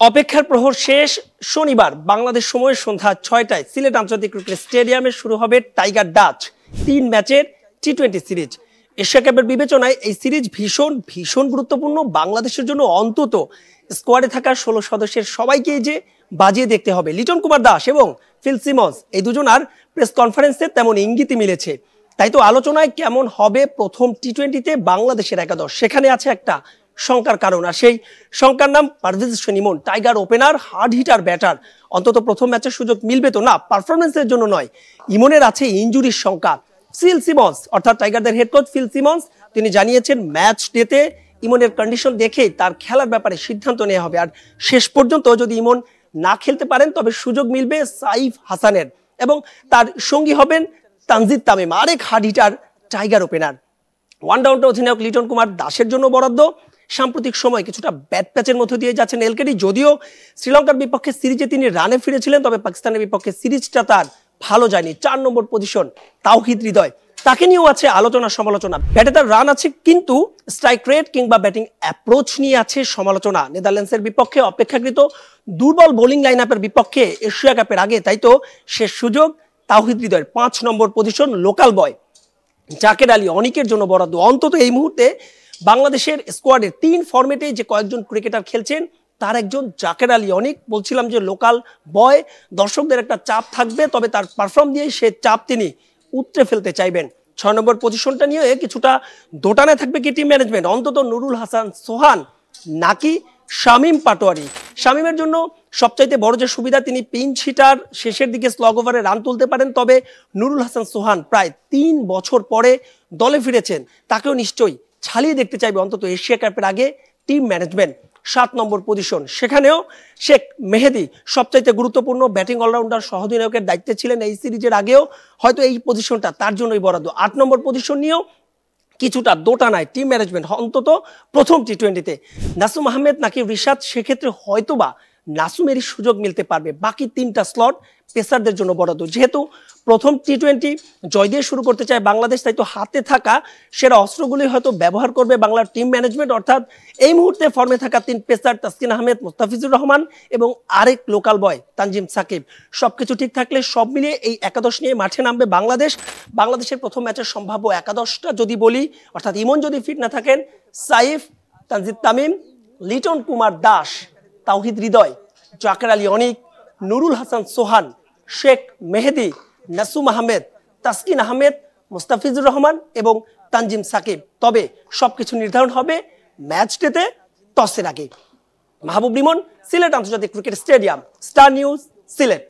অপেক্ষার প্রহর শেষ। শনিবার বাংলাদেশ সময় সন্ধ্যা 6টায় সিলেট আন্তর্জাতিক ক্রিকেট স্টেডিয়ামে শুরু হবে টাইগার ডাচ 3 ম্যাচের টি-20 সিরিজ। এশিয়া কাপের বিবেচনায় এই সিরিজ ভীষণ গুরুত্বপূর্ণ। বাংলাদেশের জন্য অন্তত স্কোয়াডে থাকা 16 সদস্যের সবাইকে যে বাজিয়ে দেখতে হবে। লিটন কুমার দাস এবং ফিল সিমন্স এই দুজনার প্রেস কনফারেন্সে তেমন ইঙ্গিতই মিলেছে। তাই তো আলোচনায় কেমন হবে প্রথম টি-20তে বাংলাদেশের একাদশ, সেখানে আছে একটা শঙ্কার কারণ। আর সেই শঙ্কার নাম Parvez Hossain Emon. Tiger opener, hard hitter batter. অন্তত প্রথম ম্যাচের সুযোগ মিলবে তো না, পারফরমেন্সের জন্য নয়। ইমনের আছে ইনজুরির শঙ্কা। ফিল সিমন্স অর্থাৎ টাইগারদের হেড কোচ ফিল সিমন্স তিনি জানিয়েছেন ম্যাচ ডেতে ইমনের কন্ডিশন দেখে তার খেলার ব্যাপারে সিদ্ধান্ত নেওয়া হবে। আর শেষ পর্যন্ত যদি ইমন না খেলতে পারেন তবে সুযোগ মিলবে সাইফ হাসানের এবং তার সঙ্গী হবেন তানজিদ তামিম, আরেক hard hitter tiger opener. One ডাউনটা অধিনায়ক লিটন কুমার দাসের জন্য বরাদ্দ। সাম্প্রতিক সময় কিছুটা ব্যাট প্যাচের মধ্য দিয়ে যাচ্ছেন এলকেডি। যদিও শ্রীলঙ্কার বিপক্ষে সিরিজে তিনি রানে ফিরেছিলেন, তবে পাকিস্তানের বিপক্ষে সিরিজটা তার ভালো যায়নি। 4 নম্বর পজিশন তাওহিদ হৃদয়, তাকে নিয়েও আছে আলোচনা সমালোচনা। ব্যাটে তার রান আছে কিন্তু স্ট্রাইক রেট কিংবা ব্যাটিং অ্যাপ্রোচ নিয়ে আছে সমালোচনা। নেদারল্যান্ডসের বিপক্ষে অপেক্ষাকৃত দুর্বল বোলিং লাইন আপের বিপক্ষে এশিয়া কাপের আগে তাই তো শেষ সুযোগ তাওহিদ হৃদয়ের। 5 number position local boy Jaker Ali অনিকের জন্য বরাদ্দ। অন্তত এই মুহূর্তে বাংলাদেশের স্কোয়াডের 3 ফরম্যাটে যে কয়েকজন ক্রিকেটার খেলছেন তার একজন জাকের আলী অনিক। বলছিলাম যে লোকাল বয়, দর্শকদের একটা চাপ থাকবে, তবে তার পারফর্ম দিয়ে সে চাপ তিনি উতরে ফেলতে চাইবেন। 6 নম্বর পজিশনটা নিয়ে কিছুটা দোটানায় থাকবে কি টিম ম্যানেজমেন্ট। অন্তত নুরুল হাসান সোহান নাকি শামীম পাটোয়ারি। শামীমের জন্য সবচাইতে বড় যে সুবিধা, তিনি পিঞ্চ হিটার, শেষের দিকে স্লগ ওভারে রান তুলতে পারেন। তবে নুরুল হাসান সোহান প্রায় 3 বছর পরে দলে ফিরেছেন, তাকেও নিশ্চয়ই ছালিয়ে দেখতে চাইবে অন্তত এশিয়া কাপের আগে টিম ম্যানেজমেন্ট। 7 নম্বর পজিশন, সেখানেও শেখ মেহেদি সবচাইতে গুরুত্বপূর্ণ ব্যাটিং অলরাউন্ডার, সহঅধিনায়কের দায়িত্বে ছিলেন এই সিরিজের আগেও, হয়তো এই পজিশনটা তার জন্যই বরাদ্দ। 8 নম্বর পজিশন নিয়েও কিছুটা দোটানায় টিম ম্যানেজমেন্ট অন্তত প্রথম টি-20তে। নাসুম আহমেদ নাকি রিশাদ, সেক্ষেত্রে হয়তোবা নাসুমেরই সুযোগ মিলতে পারবে। বাকি 3টা স্লট পেসারদের জন্য বরাদ্দ। যেহেতু প্রথম টি-20 জয় দিয়ে শুরু করতে চায় বাংলাদেশ, তাই তো হাতে থাকা সেরা অস্ত্রগুলি হয়তো ব্যবহার করবে বাংলার টিম ম্যানেজমেন্ট। অর্থাৎ এই মুহূর্তে ফর্মে থাকা 3 পেসার তাসকিন আহমেদ, মুস্তাফিজুর রহমান এবং আরেক লোকাল বয় তানজিম সাকিব। সবকিছু ঠিক থাকলে সব মিলিয়ে এই একাদশ নিয়ে মাঠে নামবে বাংলাদেশ। বাংলাদেশের প্রথম ম্যাচের সম্ভাব্য একাদশটা যদি বলি, অর্থাৎ ইমন যদি ফিট না থাকেন, সাইফ, তানজিদ তামিম, লিটন কুমার দাস, তাওহিদ হৃদয়, জাকের আলী অনিক, নুরুল হাসান সোহান, শেখ মেহেদি, নাসুম আহমেদ, তাসকিন আহমেদ, মুস্তাফিজুর রহমান এবং তানজিম সাকিব। তবে সবকিছু নির্ধারণ হবে ম্যাচ ডেতে টসের আগে। মাহবুব লিমন, সিলেট আন্তর্জাতিক cricket stadium, star news, Sylhet.